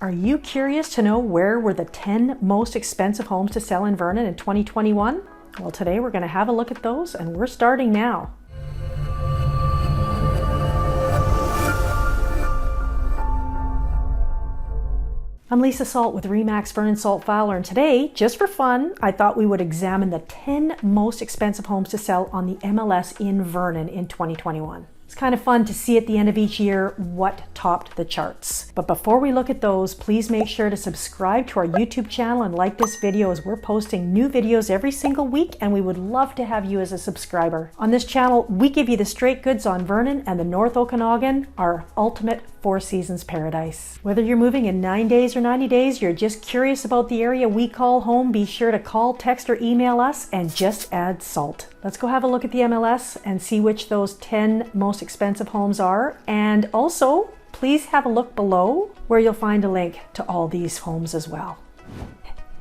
Are you curious to know where were the 10 most expensive homes to sell in Vernon in 2021? Well, today we're going to have a look at those, and we're starting now. I'm Lisa Salt with RE/MAX Vernon Salt Fowler, and today, just for fun, I thought we would examine the 10 most expensive homes to sell on the MLS in Vernon in 2021. It's kind of fun to see at the end of each year what topped the charts. But before we look at those, please make sure to subscribe to our YouTube channel and like this video, as we're posting new videos every single week, and we would love to have you as a subscriber. On this channel, we give you the straight goods on Vernon and the North Okanagan, our ultimate Four Seasons paradise. Whether you're moving in 9 days or 90 days, you're just curious about the area we call home, be sure to call, text, or email us and just add salt. Let's go have a look at the MLS and see which those 10 most expensive homes are. And also, please have a look below where you'll find a link to all these homes as well.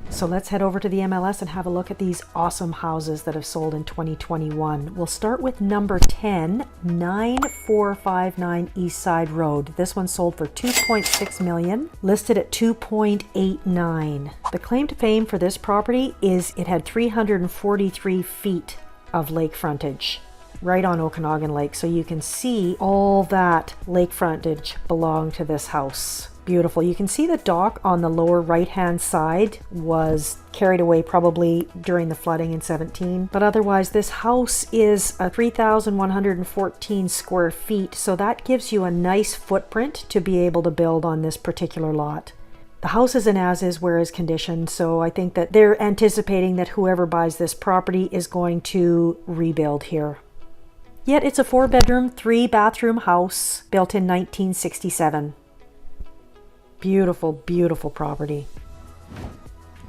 So let's head over to the MLS and have a look at these awesome houses that have sold in 2021. We'll start with number 10, 9459 Eastside Road. This one sold for $2.6 million, listed at $2.89. The claim to fame for this property is it had 343 feet of lake frontage right on Okanagan Lake. So you can see all that lake frontage belonged to this house. Beautiful. You can see the dock on the lower right hand side was carried away probably during the flooding in 17, but otherwise this house is a 3,114 square feet, so that gives you a nice footprint to be able to build on this particular lot. The house is in as-is, where-is condition, so I think that they're anticipating that whoever buys this property is going to rebuild here. Yet it's a 4-bedroom, 3-bathroom house built in 1967. Beautiful, beautiful property.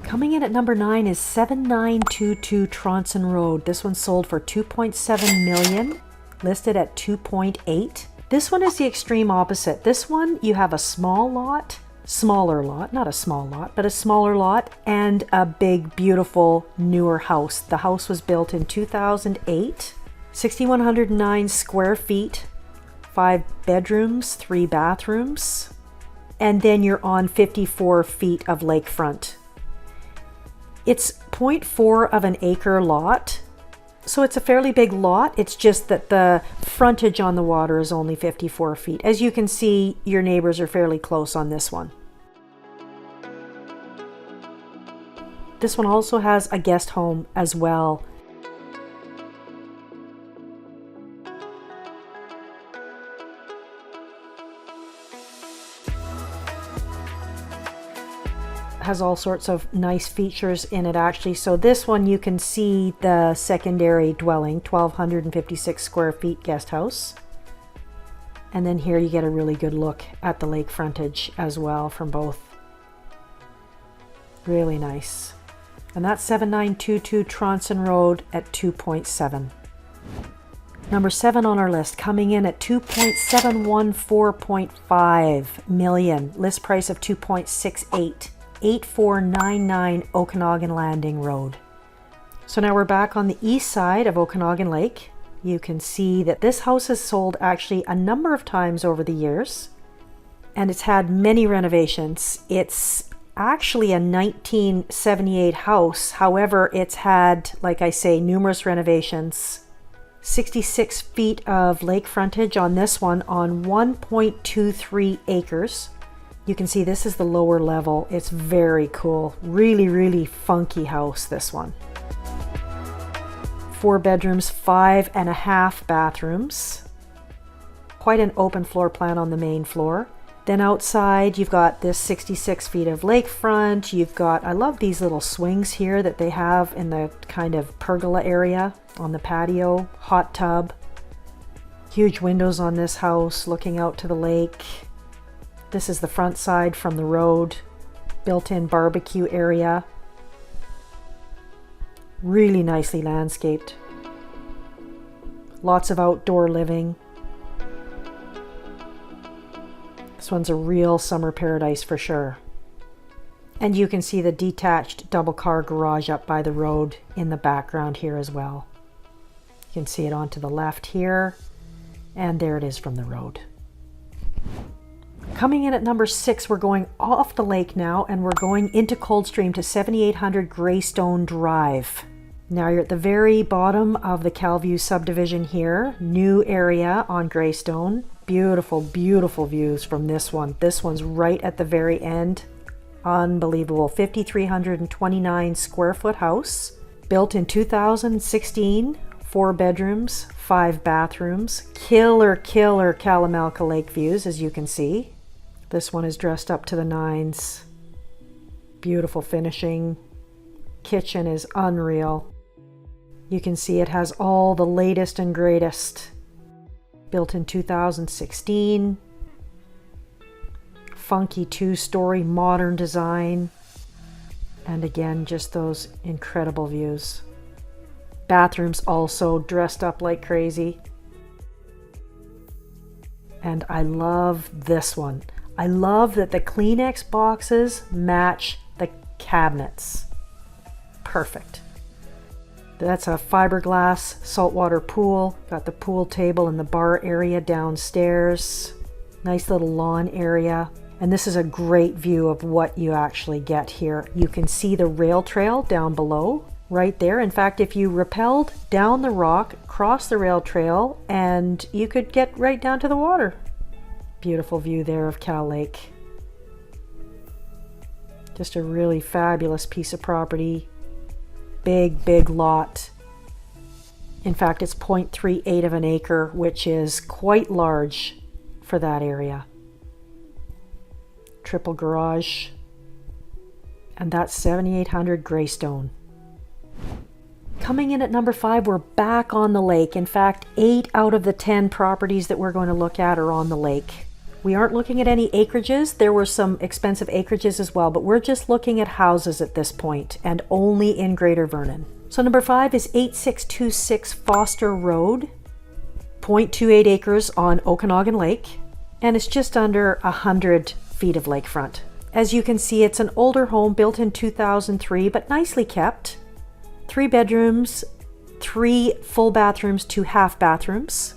Coming in at number 9 is 7922 Tronson Road. This one sold for $2.7 million, listed at $2.8. This one is the extreme opposite. This one, you have a smaller lot, not a small lot, but a smaller lot, and a big, beautiful, newer house. The house was built in 2008, 6,109 square feet, 5 bedrooms, 3 bathrooms. And then you're on 54 feet of lakefront. It's 0.4 of an acre lot, so it's a fairly big lot. It's just that the frontage on the water is only 54 feet. As you can see, your neighbors are fairly close on this one. This one also has a guest home as well. Has all sorts of nice features in it actually. So this one, you can see the secondary dwelling, 1,256 square feet guest house. And then here you get a really good look at the lake frontage as well from both. Really nice. And that's 7922 Tronson Road at 2.7. Number 7 on our list, coming in at 2.714.5 million. List price of 2.68. 8499 Okanagan Landing Rd. So now we're back on the east side of Okanagan Lake. You can see that this house has sold actually a number of times over the years, and it's had many renovations. It's actually a 1978 house. However, it's had, like I say, numerous renovations. 66 feet of lake frontage on this one on 1.23 acres. You can see this is the lower level. It's very cool. Really, really funky house, this one. 4 bedrooms, 5.5 bathrooms. Quite an open floor plan on the main floor. Then outside, you've got this 66 feet of lakefront. You've got, I love these little swings here that they have in the kind of pergola area on the patio. Hot tub. Huge windows on this house looking out to the lake. This is the front side from the road, built-in barbecue area. Really nicely landscaped. Lots of outdoor living. This one's a real summer paradise for sure. And you can see the detached double-car garage up by the road in the background here as well. You can see it on to the left here, and there it is from the road. Coming in at number 6, we're going off the lake now, and we're going into Coldstream to 7800 Greystone Drive. Now you're at the very bottom of the Calview subdivision here. New area on Greystone. Beautiful, beautiful views from this one. This one's right at the very end. Unbelievable. 5,329 square foot house. Built in 2016. 4 bedrooms, 5 bathrooms. Killer Kalamalka Lake views, as you can see. This one is dressed up to the nines. Beautiful finishing. Kitchen is unreal. You can see it has all the latest and greatest. Built in 2016. Funky 2-story modern design. And again, just those incredible views. Bathrooms also dressed up like crazy. And I love this one. I love that the Kleenex boxes match the cabinets. Perfect. That's a fiberglass saltwater pool. Got the pool table and the bar area downstairs. Nice little lawn area. And this is a great view of what you actually get here. You can see the rail trail down below, right there. In fact, if you rappelled down the rock, cross the rail trail, and you could get right down to the water. Beautiful view there of Cal Lake. Just a really fabulous piece of property. Big lot. In fact, it's 0.38 of an acre, which is quite large for that area. Triple garage. And that's 7800 Greystone. Coming in at number 5, we're back on the lake. In fact, 8 out of the 10 properties that we're going to look at are on the lake. We aren't looking at any acreages. There were some expensive acreages as well, but we're just looking at houses at this point, and only in Greater Vernon. So number 5 is 8626 Foster Road, 0.28 acres on Okanagan Lake, and it's just under 100 feet of lakefront. As you can see, it's an older home built in 2003, but nicely kept. 3 bedrooms, 3 full bathrooms, 2 half bathrooms.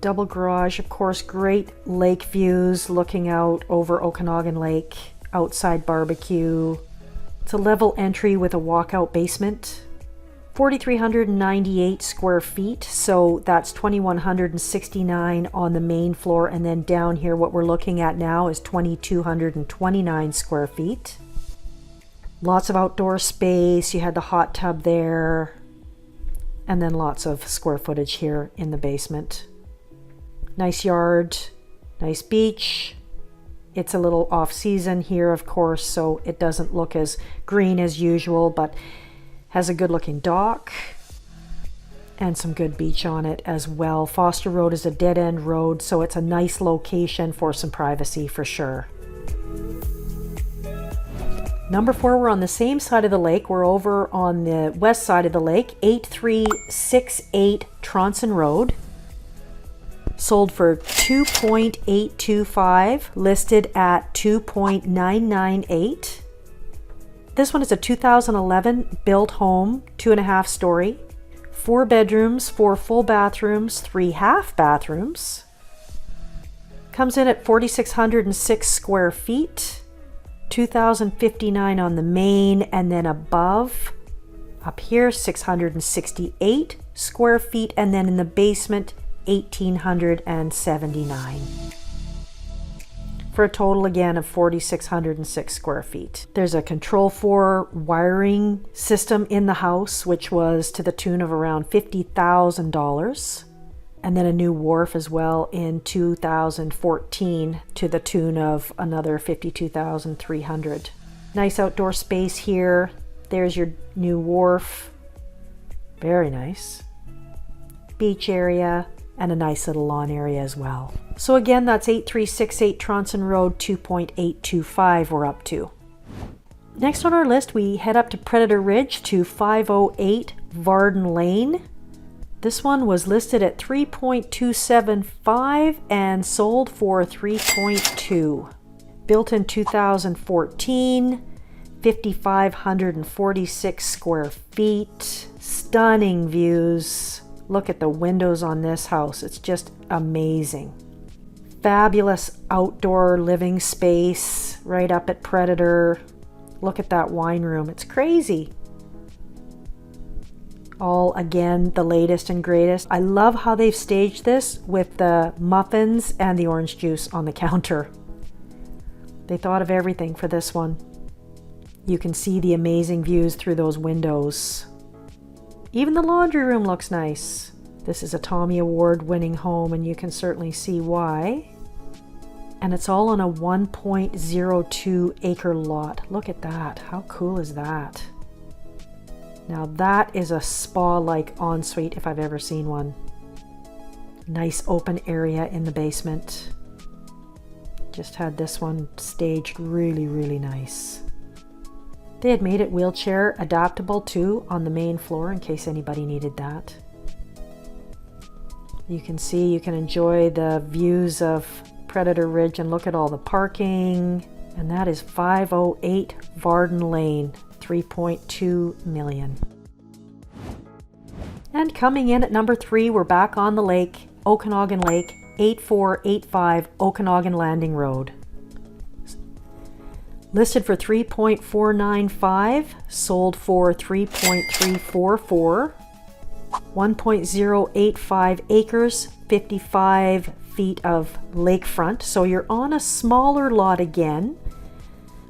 Double garage, of course, great lake views looking out over Okanagan Lake, outside barbecue. It's a level entry with a walkout basement. 4,398 square feet, so that's 2,169 on the main floor, and then down here what we're looking at now is 2,229 square feet. Lots of outdoor space, you had the hot tub there, and then lots of square footage here in the basement. Nice yard, nice beach. It's a little off season here, of course, so it doesn't look as green as usual, but has a good looking dock and some good beach on it as well. Foster Road is a dead end road, so it's a nice location for some privacy for sure. Number 4, we're on the same side of the lake. We're over on the west side of the lake, 8368 Tronson Road. Sold for $2.825, listed at $2.998. This one is a 2011 built home, 2.5 story, 4 bedrooms, 4 full bathrooms, 3 half bathrooms. Comes in at 4,606 square feet, 2,059 on the main, and then above, up here, 668 square feet, and then in the basement, 1,879. For a total again of 4,606 square feet. There's a Control 4 wiring system in the house, which was to the tune of around $50,000. And then a new wharf as well in 2014 to the tune of another $52,300. Nice outdoor space here. There's your new wharf. Very nice. Beach area. And a nice little lawn area as well. So again, that's 8368 Tronson Road, 2.825 we're up to. Next on our list, we head up to Predator Ridge to 508 Vardan Lane. This one was listed at 3.275 and sold for 3.2. Built in 2014, 5,546 square feet, stunning views. Look at the windows on this house. It's just amazing. Fabulous outdoor living space right up at Predator. Look at that wine room. It's crazy. All, again, the latest and greatest. I love how they've staged this with the muffins and the orange juice on the counter. They thought of everything for this one. You can see the amazing views through those windows. Even the laundry room looks nice. This is a Tommy Award winning home, and you can certainly see why. And it's all on a 1.02 acre lot. Look at that. How cool is that? Now that is a spa-like ensuite if I've ever seen one. Nice open area in the basement. Just had this one staged really, really nice. They had made it wheelchair adaptable too on the main floor in case anybody needed that. You can see, you can enjoy the views of Predator Ridge and look at all the parking. And that is 508 Vardan Lane, 3.2 million. And coming in at number 3, we're back on the lake, Okanagan Lake, 8485 Okanagan Landing Road. Listed for 3.495, sold for 3.344. 1.085 acres, 55 feet of lakefront. So you're on a smaller lot again.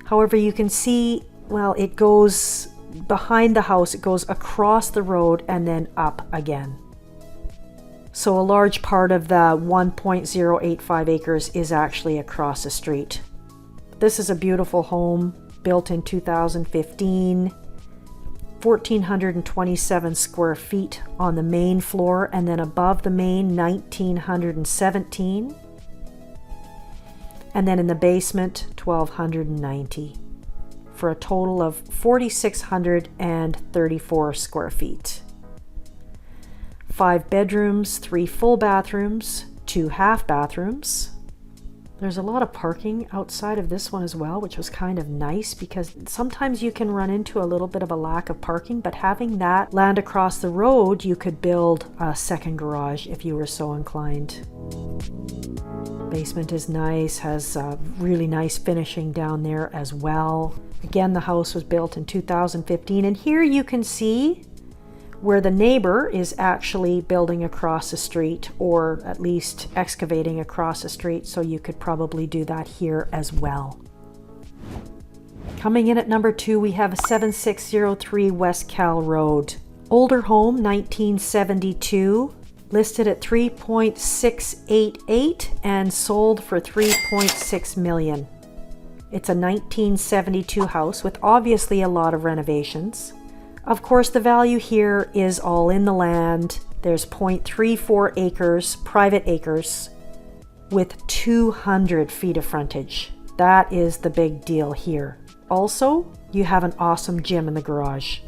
However, you can see, well, it goes behind the house, it goes across the road and then up again. So a large part of the 1.085 acres is actually across the street. This is a beautiful home built in 2015. 1,427 square feet on the main floor, and then above the main 1,917. And then in the basement 1,290 for a total of 4,634 square feet. 5 bedrooms, 3 full bathrooms, 2 half bathrooms. There's a lot of parking outside of this one as well, which was kind of nice because sometimes you can run into a little bit of a lack of parking, but having that land across the road, you could build a second garage if you were so inclined. Basement is nice, has really nice finishing down there as well. Again, the house was built in 2015, and here you can see where the neighbor is actually building across the street, or at least excavating across the street, so you could probably do that here as well. Coming in at number 2, we have a 7603 Westkal Road. Older home, 1972, listed at 3.688 and sold for 3.6 million. It's a 1972 house with obviously a lot of renovations. Of course, the value here is all in the land. There's 0.34 acres, private acres, with 200 feet of frontage. That is the big deal here. Also, you have an awesome gym in the garage.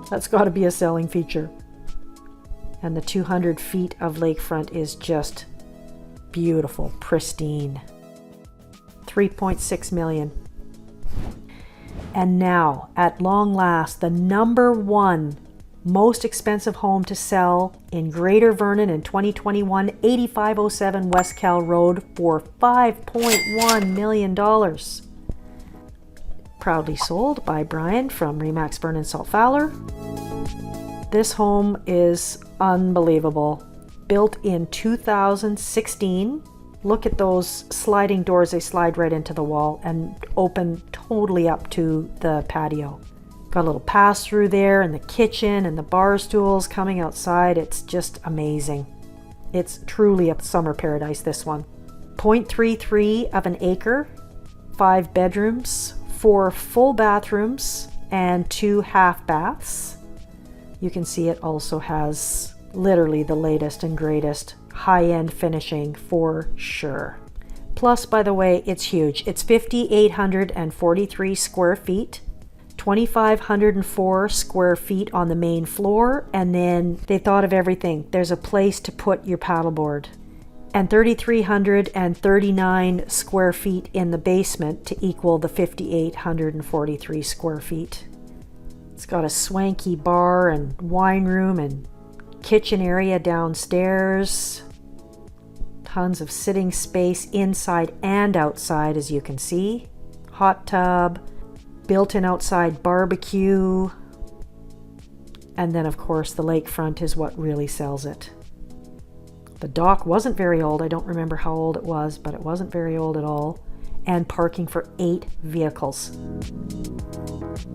That's got to be a selling feature. And the 200 feet of lakefront is just beautiful, pristine. 3.6 million. And now, at long last, the number 1 most expensive home to sell in Greater Vernon in 2021, 8507 Westkal Road for $5.1 million. Proudly sold by Brian from Remax Vernon Salt Fowler. This home is unbelievable. Built in 2016. Look at those sliding doors. They slide right into the wall and open totally up to the patio. Got a little pass through there, and the kitchen and the bar stools coming outside. It's just amazing. It's truly a summer paradise, this one. 0.33 of an acre, 5 bedrooms, 4 full bathrooms, and 2 half baths. You can see it also has literally the latest and greatest high-end finishing for sure. Plus, by the way, it's huge. It's 5,843 square feet, 2,504 square feet on the main floor, and then they thought of everything. There's a place to put your paddleboard, and 3,339 square feet in the basement to equal the 5,843 square feet. It's got a swanky bar and wine room and kitchen area downstairs. Tons of sitting space inside and outside, as you can see. Hot tub, built-in outside barbecue. And then, of course, the lakefront is what really sells it. The dock wasn't very old. I don't remember how old it was, but it wasn't very old at all. And parking for 8 vehicles.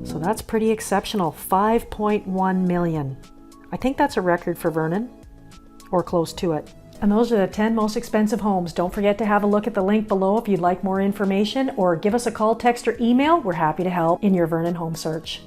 So that's pretty exceptional. 5.1 million. I think that's a record for Vernon, or close to it. And those are the 10 most expensive homes. Don't forget to have a look at the link below if you'd like more information, or give us a call, text, or email. We're happy to help in your Vernon home search.